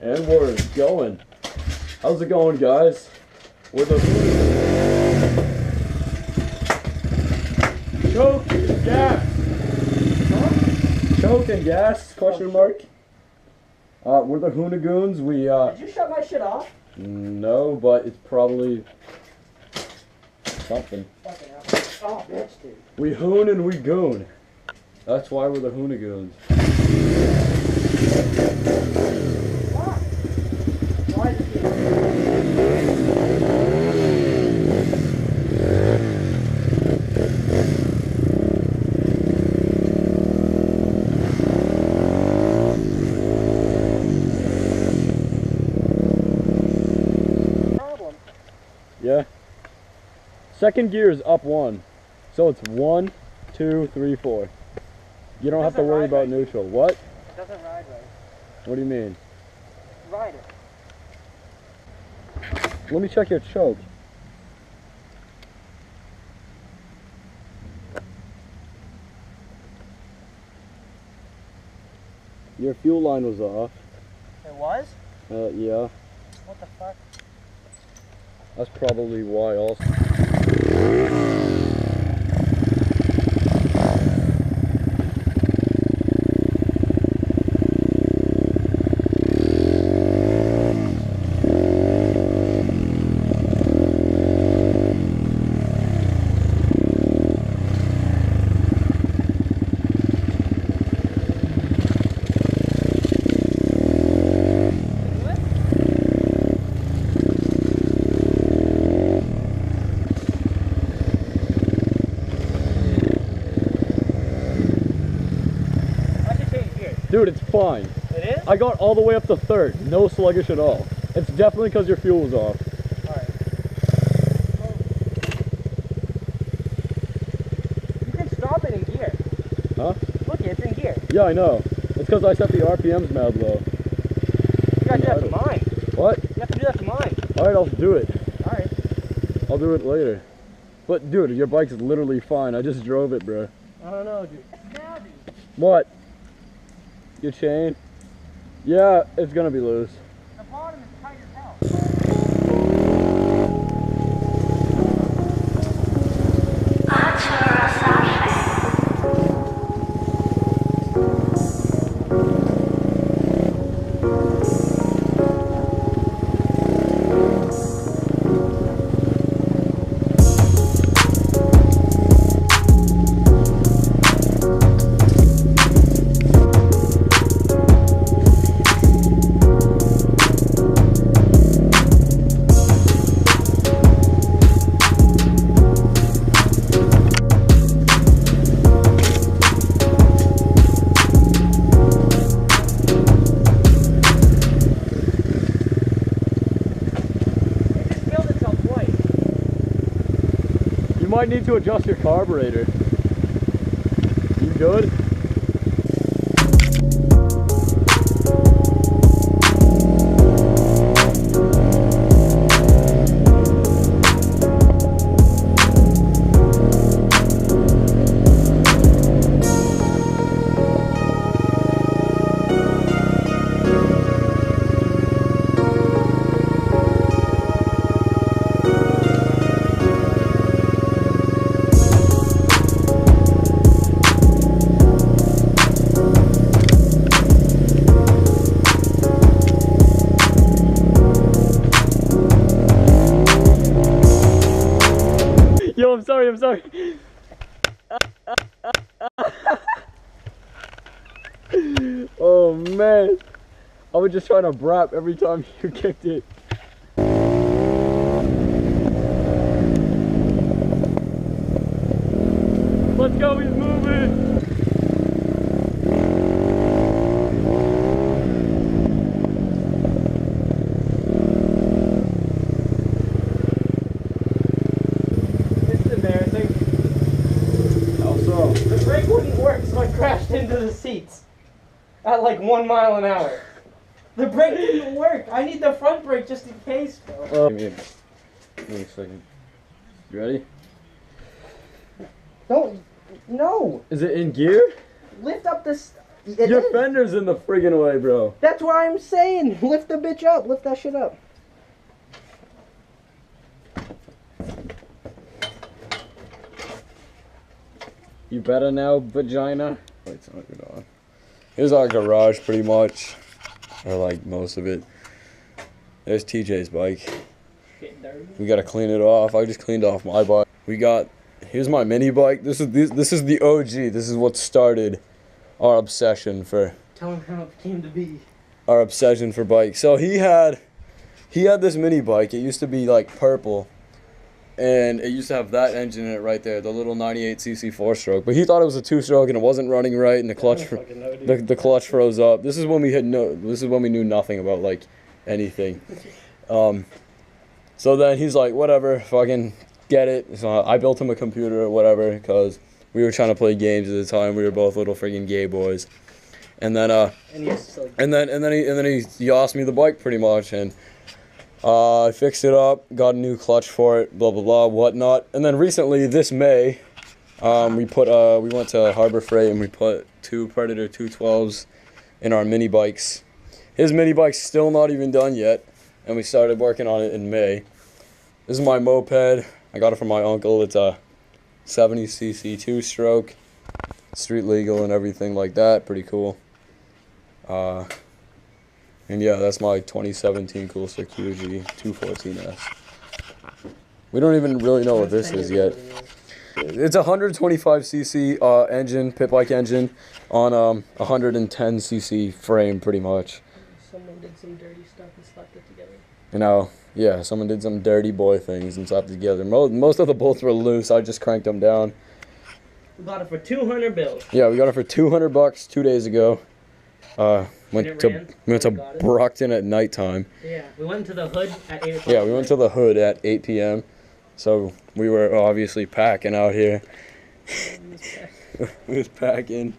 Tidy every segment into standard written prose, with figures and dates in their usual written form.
And we're going. How's it going, guys? We're the choke and gas. Huh? Choke and gas? Question mark. We're the Hoonigoons. We Did you shut my shit off? No, but it's probably something. Oh, bitch, dude. We hoon and we goon. That's why we're the Hoonigoons. Why? Why is it problem? Yeah. Second gear is up 1. So it's 1, 2, 3, 4. You don't have to worry about neutral. What? It doesn't ride right. What do you mean? Ride it. Let me check your choke. Your fuel line was off. It was? Yeah. What the fuck? That's probably why also. Dude, it's fine. It is? I got all the way up to 3rd. No sluggish at all. It's definitely because your fuel was off. Alright. You can stop it in gear. Huh? Look, it's in gear. Yeah, I know. It's because I set the RPMs mad low. You gotta do that to mine. What? You have to do that to mine. Alright, I'll do it. Alright. I'll do it later. But dude, your bike's literally fine. I just drove it, bro. I don't know, dude. What? Your chain? Yeah, it's gonna be loose. The bottom is tight as hell. You might need to adjust your carburetor. You good? Yo, I'm sorry. Oh man, I was just trying to brap every time you kicked it. Let's go, he's moving. The brake wouldn't work, so I crashed into the seats at like 1 mile an hour. The brake didn't work. I need the front brake just in case, bro. Give me a second. You ready? Don't. No. Is it in gear? Lift up this. Your fender's in the friggin' way, bro. That's what I'm saying. Lift the bitch up. Lift that shit up. You better now, vagina. Wait, it's not good on. Here's our garage, pretty much, or like most of it. There's TJ's bike. We gotta clean it off. I just cleaned off my bike. Here's my mini bike. This is the OG. This is what started our obsession for. Tell him how it came to be. Our obsession for bikes. So he had this mini bike. It used to be like purple, and it used to have that engine in it right there, the little 98cc 4-stroke. But he thought it was a 2-stroke and it wasn't running right, and the clutch the clutch froze up. This is when we knew nothing about like anything. So then he's like, whatever, fucking get it. So I built him a computer or whatever, because we were trying to play games at the time. We were both little freaking gay boys. And then he asked me the bike pretty much, and I fixed it up, got a new clutch for it, blah blah blah, whatnot. And then recently, this May, we went to Harbor Freight and we put 2 Predator 212s in our mini bikes. His mini bike's still not even done yet, and we started working on it in May. This is my moped. I got it from my uncle. It's a 70cc 2-stroke, street legal and everything like that. Pretty cool. And yeah, that's my 2017 Coolster QG 214S. We don't even really know what this is yet. It's a 125cc engine, pit bike engine, on 110cc frame, pretty much. Someone did some dirty stuff and slapped it together. You know, yeah, someone did some dirty boy things and slapped it together. Most of the bolts were loose. I just cranked them down. We got it for 200 bills. Yeah, we got it for $200 2 days ago. Went to Brockton at nighttime. Yeah, we went to the hood at 8 o'clock. Yeah, we went to the hood at 8 p.m. So we were obviously packing out here. We was packing.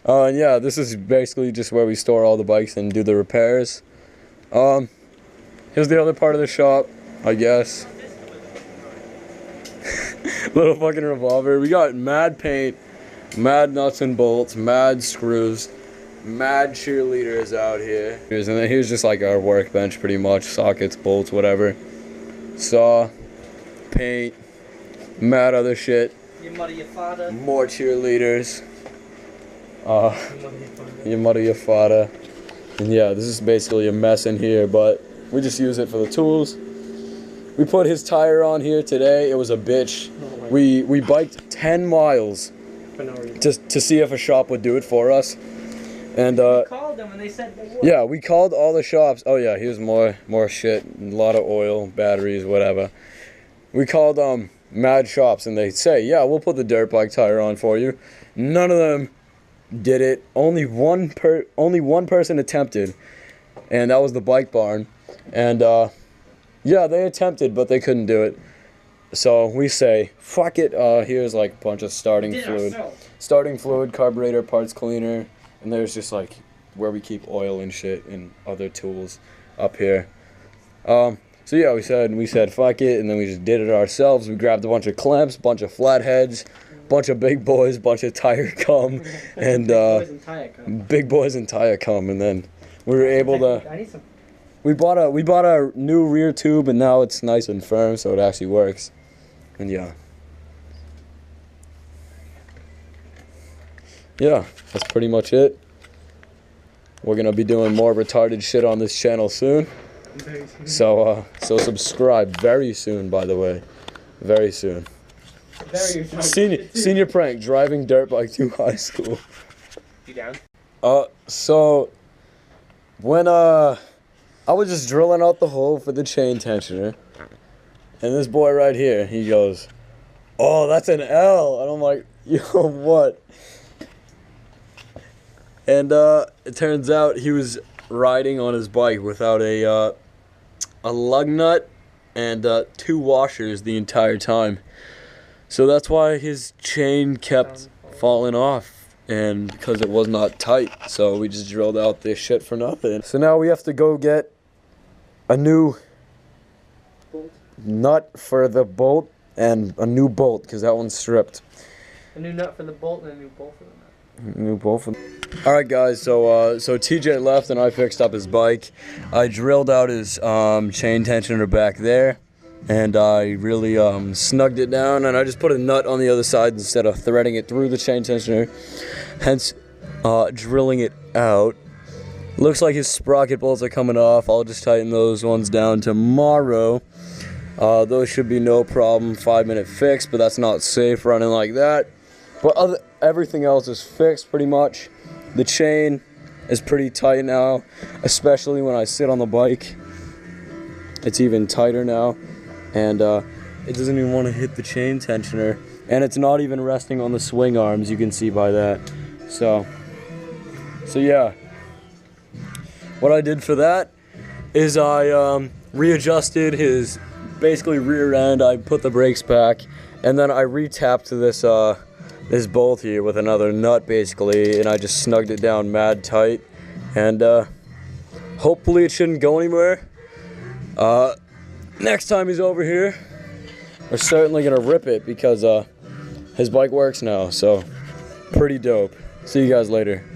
And yeah, this is basically just where we store all the bikes and do the repairs. Here's the other part of the shop, I guess. Little fucking revolver. We got mad paint, mad nuts and bolts, mad screws, mad cheerleaders out here. And then here's just like our workbench, pretty much. Sockets, bolts, whatever. Saw, paint, mad other shit. Your mother, your father. More cheerleaders. Your mother, your father. And yeah, this is basically a mess in here, but we just use it for the tools. We put his tire on here today. It was a bitch. We biked 10 miles just to see if a shop would do it for us. And we called them and they said they would. Yeah, we called all the shops. Oh yeah, here's more shit. A lot of oil, batteries, whatever. We called mad shops and they say, yeah, we'll put the dirt bike tire on for you. None of them did it. Only one person attempted, and that was the Bike Barn. And yeah, they attempted, but they couldn't do it. So we say, fuck it. Here's like a bunch of starting fluid, carburetor, parts cleaner, and there's just like where we keep oil and shit and other tools up here. So yeah, we said fuck it, and then we just did it ourselves. We grabbed a bunch of clamps, bunch of flatheads, bunch of big boys, bunch of tire cum, and big boys and tire cum, and then we were able to. I need some. We bought a new rear tube, and now it's nice and firm, so it actually works. And yeah. Yeah, that's pretty much it. We're gonna be doing more retarded shit on this channel soon. So subscribe very soon, by the way. Very soon. Senior prank, driving dirt bike to high school. You down? So when I was just drilling out the hole for the chain tensioner, and this boy right here, he goes, "Oh, that's an L," and I'm like, "Yo, what?" And it turns out he was riding on his bike without a lug nut and 2 washers the entire time. So that's why his chain kept falling off, and because it was not tight. So we just drilled out this shit for nothing. So now we have to go get a new nut for the bolt and a new bolt because that one's stripped. A new nut for the bolt and a new bolt for the nut. New both of them. All right, guys. So TJ left and I fixed up his bike. I drilled out his chain tensioner back there, and I really snugged it down. And I just put a nut on the other side instead of threading it through the chain tensioner. Hence, drilling it out. Looks like his sprocket bolts are coming off. I'll just tighten those ones down tomorrow. Those should be no problem. 5-minute fix, but that's not safe running like that. But everything else is fixed pretty much. The chain is pretty tight now, especially when I sit on the bike. It's even tighter now, and it doesn't even want to hit the chain tensioner. And it's not even resting on the swing arms, you can see by that. So yeah. What I did for that is I readjusted his basically rear end. I put the brakes back, and then I re-tapped this bolt here with another nut basically, and I just snugged it down mad tight, and hopefully it shouldn't go anywhere. Next time he's over here, we're certainly gonna rip it because his bike works now, so pretty dope. See you guys later.